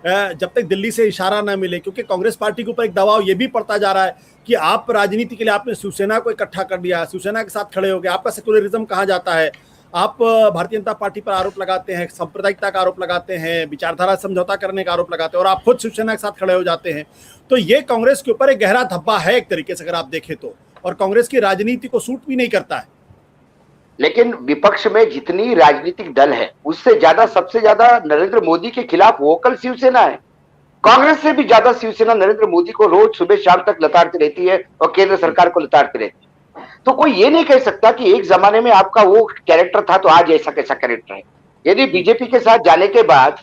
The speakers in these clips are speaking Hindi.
जब तक दिल्ली से इशारा ना मिले, क्योंकि कांग्रेस पार्टी के ऊपर एक दबाव ये भी पड़ता जा रहा है कि आप राजनीति के लिए आपने शिवसेना को इकट्ठा कर दिया, शिवसेना के साथ खड़े हो गए, आपका सेकुलरिज्म कहाँ जाता है। आप भारतीय जनता पार्टी पर आरोप लगाते हैं, सांप्रदायिकता का आरोप लगाते हैं, विचारधारा समझौता करने का आरोप लगाते हैं, और आप खुद शिवसेना के साथ खड़े हो जाते हैं। तो ये कांग्रेस के ऊपर एक गहरा धब्बा है एक तरीके से, अगर आप देखें तो, और कांग्रेस की राजनीति को सूट भी नहीं करता है। लेकिन विपक्ष में जितनी राजनीतिक दल है उससे ज्यादा, सबसे ज्यादा नरेंद्र मोदी के खिलाफ वोकल शिवसेना है। कांग्रेस से भी ज्यादा शिवसेना नरेंद्र मोदी को रोज सुबह शाम तक लताड़ती रहती है और केंद्र सरकार को लताड़ती रहती है। तो कोई ये नहीं कह सकता कि एक जमाने में आपका वो कैरेक्टर था तो आज ऐसा कैसा कैरेक्टर है। यदि बीजेपी के साथ जाने के बाद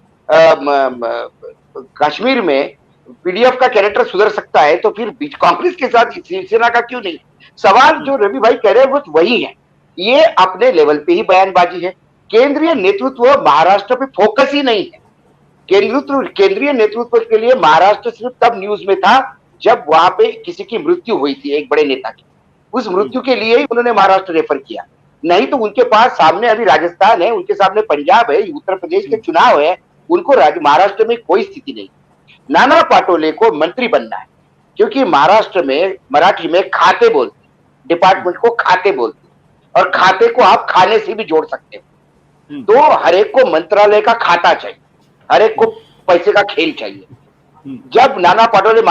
कश्मीर में पीडीएफ का कैरेक्टर सुधर सकता है तो फिर कांग्रेस के साथ शिवसेना का क्यों नहीं। सवाल जो रवि भाई कह रहे हैं वो वही है, ये अपने लेवल पे ही बयानबाजी है। केंद्रीय नेतृत्व महाराष्ट्र पे फोकस ही नहीं है। केंद्रीय नेतृत्व के लिए महाराष्ट्र सिर्फ तब न्यूज में था जब वहां पे किसी की मृत्यु हुई थी, एक बड़े नेता की। उस मृत्यु के लिए ही उन्होंने महाराष्ट्र रेफर किया, नहीं तो उनके पास सामने अभी राजस्थान है, उनके सामने पंजाब है, उत्तर प्रदेश के चुनाव है, उनको महाराष्ट्र में कोई स्थिति नहीं। नाना पाटोले को मंत्री बनना है क्योंकि महाराष्ट्र में मराठी में खाते बोलते, डिपार्टमेंट को खाते बोलते, और खाते को आप खाने से भी जोड़ सकते हो। तो हर एक को मंत्रालय का खाता चाहिए, हर एक को पैसे का खेल चाहिए। जब नाना पाटोले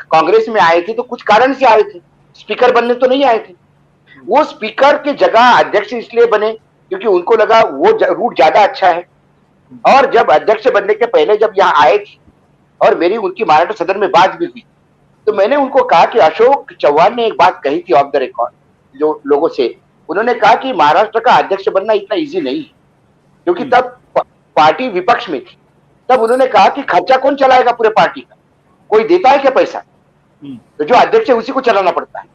कांग्रेस में आए थे तो कुछ कारण से आए थे, स्पीकर बनने तो नहीं आए थे। वो स्पीकर की जगह अध्यक्ष इसलिए बने क्योंकि उनको लगा वो रूट ज्यादा अच्छा है। और जब अध्यक्ष बनने के पहले जब यहाँ आए थे और मेरी उनकी महाराष्ट्र सदन में बात भी हुई तो मैंने उनको कहा कि अशोक चौहान ने एक बात कही थी ऑफ द रिकॉर्ड जो लोगों से, उन्होंने कहा कि महाराष्ट्र का अध्यक्ष बनना इतना इजी नहीं है क्योंकि तब पार्टी विपक्ष में थी। तब उन्होंने कहा कि खर्चा कौन चलाएगा पूरे पार्टी का, कोई देता है क्या पैसा, तो जो अध्यक्ष है उसी को चलाना पड़ता है।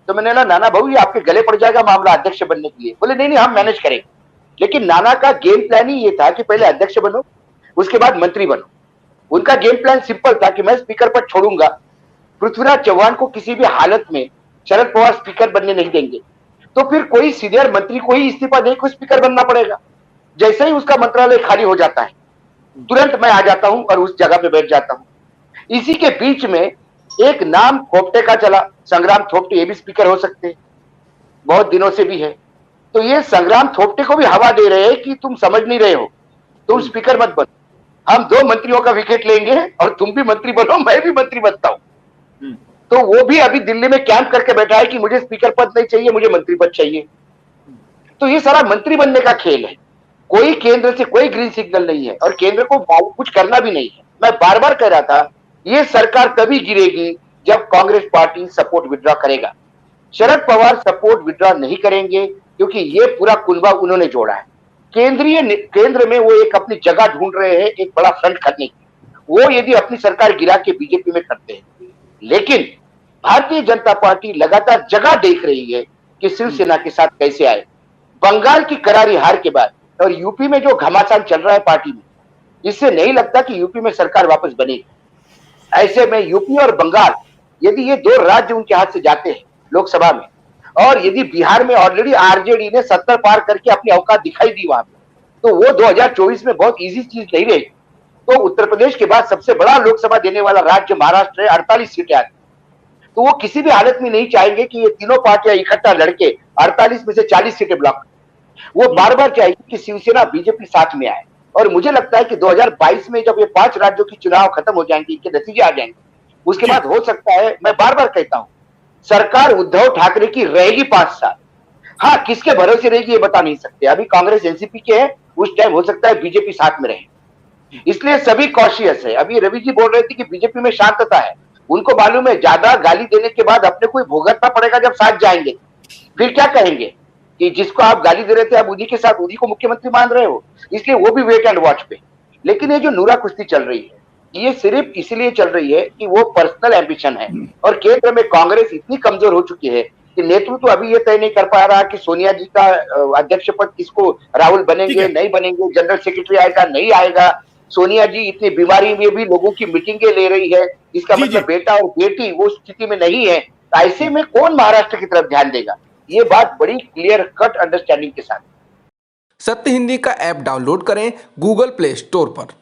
तो मैंने कहा नाना भाऊ ये आपके गले पड़ जाएगा मामला अध्यक्ष बनने के लिए। बोले नहीं हम मैनेज करेंगे। लेकिन नाना का गेम प्लान ही ये था कि पहले अध्यक्ष बनो उसके बाद मंत्री बनो। उनका गेम प्लान सिंपल था कि मैं स्पीकर पर छोड़ूंगा, पृथ्वीराज चौहान को किसी भी हालत में शरद पवार स्पीकर बनने नहीं देंगे, तो फिर कोई सीनियर मंत्री को ही इस्तीफा देकर स्पीकर बनना पड़ेगा। जैसे ही उसका मंत्रालय खाली हो जाता है तुरंत मैं आ जाता हूं और उस जगह पे बैठ जाता हूं। इसी के बीच में एक नाम थोपटे का चला, संग्राम थोपटे, ये भी स्पीकर हो सकते हैं, बहुत दिनों से भी है। तो ये संग्राम थोपटे को भी हवा दे रहे हैं कि तुम समझ नहीं रहे हो, तुम स्पीकर मत बनो, हम 2 मंत्रियों का विकेट लेंगे और तुम भी मंत्री बनो, मैं भी मंत्री बनता हूं। तो वो भी अभी दिल्ली में कैंप करके बैठा है कि मुझे स्पीकर पद नहीं चाहिए, मुझे मंत्री पद चाहिए। तो ये सारा मंत्री बनने का खेल है। कोई केंद्र से कोई ग्रीन सिग्नल नहीं है और केंद्र को कुछ करना भी नहीं है। मैं बार बार कह रहा था ये सरकार तभी गिरेगी जब कांग्रेस पार्टी सपोर्ट विड्रॉ करेगा। शरद पवार सपोर्ट विड्रॉ नहीं करेंगे क्योंकि ये पूरा कुनबा उन्होंने जोड़ा है। केंद्र में वो एक अपनी जगह ढूंढ रहे हैं, एक बड़ा फ्रंट करने की। वो यदि अपनी सरकार गिरा के बीजेपी में करते हैं, लेकिन भारतीय जनता पार्टी लगातार जगह देख रही है कि शिवसेना के साथ कैसे आए। बंगाल की करारी हार के बाद और यूपी में जो घमासान चल रहा है पार्टी में, इससे नहीं लगता कि यूपी में सरकार वापस बनेगी। ऐसे में यूपी और बंगाल, यदि ये 2 राज्य उनके हाथ से जाते हैं लोकसभा में, और यदि बिहार में ऑलरेडी आरजेडी ने 70 पार करके अपनी औकात दिखाई दी वहां पे, तो वो 2024 में बहुत इजी चीज नहीं रहेगी। तो उत्तर प्रदेश के बाद सबसे बड़ा लोकसभा देने वाला राज्य महाराष्ट्र है, 48 सीटें आती, तो वो किसी भी हालत में नहीं चाहेंगे कि ये तीनों पार्टियां इकट्ठा लड़के 48 में से 40 सीटें ब्लॉक। वो बार बार चाहेगी कि शिवसेना बीजेपी साथ में आए। और मुझे लगता है कि 2022 में जब ये 5 राज्यों की चुनाव खत्म हो जाएंगे, इनके नतीजे आ जाएंगे, उसके बाद हो सकता है, मैं बार बार कहता हूं, सरकार उद्धव ठाकरे की रहेगी 5 साल। हाँ, किसके भरोसे रहेगी ये बता नहीं सकते। अभी कांग्रेस एनसीपी के है, उस टाइम हो सकता है बीजेपी साथ में रहे, इसलिए सभी कॉशियस है। अभी रवि जी बोल रहे थे कि बीजेपी में शांतता है, उनको मालूम है ज्यादा गाली देने के बाद अपने को भुगतना पड़ेगा। जब साथ जाएंगे फिर क्या कहेंगे कि जिसको आप गाली दे रहे थे आप उन्हीं के साथ उन्हीं को मुख्यमंत्री मान रहे हो, इसलिए वो भी वेट एंड वॉच पे। लेकिन ये जो नूरा कुश्ती चल रही है ये सिर्फ इसलिए चल रही है कि वो पर्सनल एम्बिशन है, और केंद्र में कांग्रेस इतनी कमजोर हो चुकी है कि नेतृत्व अभी ये तय नहीं कर पा रहा कि सोनिया जी का अध्यक्ष पद किसको, राहुल बनेंगे नहीं बनेंगे, जनरल सेक्रेटरी आएगा नहीं आएगा। सोनिया जी इतनी बीमारी में भी लोगों की मीटिंगें ले रही है, इसका मतलब बेटा और बेटी वो स्थिति में नहीं है। ऐसे में कौन महाराष्ट्र की तरफ ध्यान देगा, ये बात बड़ी क्लियर कट अंडरस्टैंडिंग के साथ। सत्य हिंदी का ऐप डाउनलोड करें गूगल प्ले स्टोर पर।